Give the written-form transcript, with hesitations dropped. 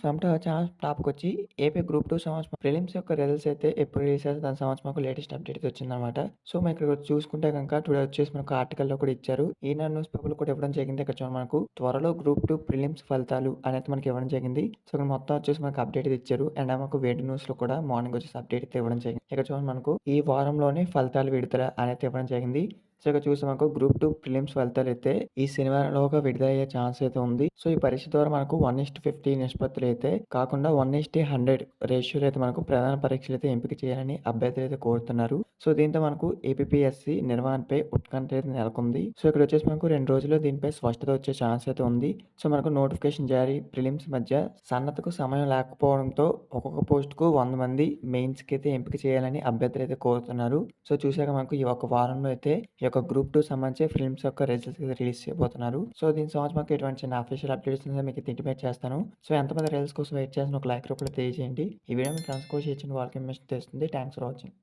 సొంత chance టాప్‌కొచ్చి AP group 2 సంవత్సరం prelims యొక్క రిజల్ట్స్ అయితే ఎప్పుడు రిలీజ్ చేస్తారో దాని సంవత్సరం మాకు లేటెస్ట్ అప్డేట్ అయితే వచ్చిందనమాట. సో, మనకిక్కడ చూసుకుంటే గనక టుడే వచ్చేసి మనకు ఆర్టికల్‌లో కూడా ఇచ్చారు. ఈనాడు న్యూస్ పేపర్‌లో కూడా ఇవ్వడం జరిగింది. ఇక్కడ చూడండి మనకు త్వరలో గ్రూప్ 2 ప్రిలిమ్స్ ఫలితాలు అనేది మనకి ఇవ్వడం జరిగింది. సో, ఇక్కడ మొత్తం వచ్చేసి మనకు అప్డేట్ అయితే ఇచ్చారు. అండ్ మాకు వేడి న్యూస్‌లో కూడా మార్నింగ్ వచ్చేసి అప్డేట్ అయితే ఇవ్వడం జరిగింది. ఇక్కడ చూడండి మనకు ఈ వారంలోనే ఫలితాలు విడుదల అనేది ఇవ్వడం జరిగింది. సో, ఇక్కడ చూస్తే మనకు గ్రూప్ 2 ప్రిలిమ్స్ ఫలితాలైతే ఈ శనివారంలోగా విడుదలయ్యే ఛాన్స్ అయితే ఉంది. సో, ఈ పరీక్ష ద్వారా మనకు 1:50 నిష్పత్తులు అయితే కాకుండా 1:100 రేషియోలో అయితే మనకు ప్రధాన పరీక్షలైతే ఎంపిక చేయాలని అభ్యర్థులైతే కోరుతున్నారు. సో, దీంతో మనకు ఏపీపీఎస్‌సీ నిర్వహణపై ఉత్కంఠ అయితే నెలకొంది. సో, ఇక్కడొచ్చేసి మనకు 2 రోజుల్లో దీనిపై స్పష్టత వచ్చే ఛాన్స్ అయితే ఉంది. సో, మనకు నోటిఫికేషన్ జారీ, ప్రిలిమ్స్ మధ్య సన్నద్ధకు సమయం లేకపోవడంతో ఒక్కొక్క పోస్ట్‌కు 100 మంది మెయిన్స్‌కి అయితే ఎంపిక చేయాలని అభ్యర్థులైతే కోరుతున్నారు. సో, చూసాక మనకు ఈ ఒక వారంలో అయితే ఈ యొక్క గ్రూప్ 2 సంబంధించి ఫిల్మ్స్ యొక్క రిజల్ట్స్ అయితే రిలీజ్ చేయబోతున్నారు. సో, దీని సంబంధించి మాకు ఎటువంటి చిన్న అఫీషియల్ అప్డేట్స్ ఉందో మీకు ఇంటిమేట్ చేస్తాను. సో, ఎంతమంది రిజల్ట్స్ కోసం వెయిట్ చేస్తున్న ఒక లైక్ రూపంలో తెలియజేయండి. ఈ వీడియో మీ ఫ్రెండ్స్ కూడా షేర్ చేయండి. వాళ్ళకి ఇన్ఫర్మేషన్ తెలుస్తుంది. Thanks for watching.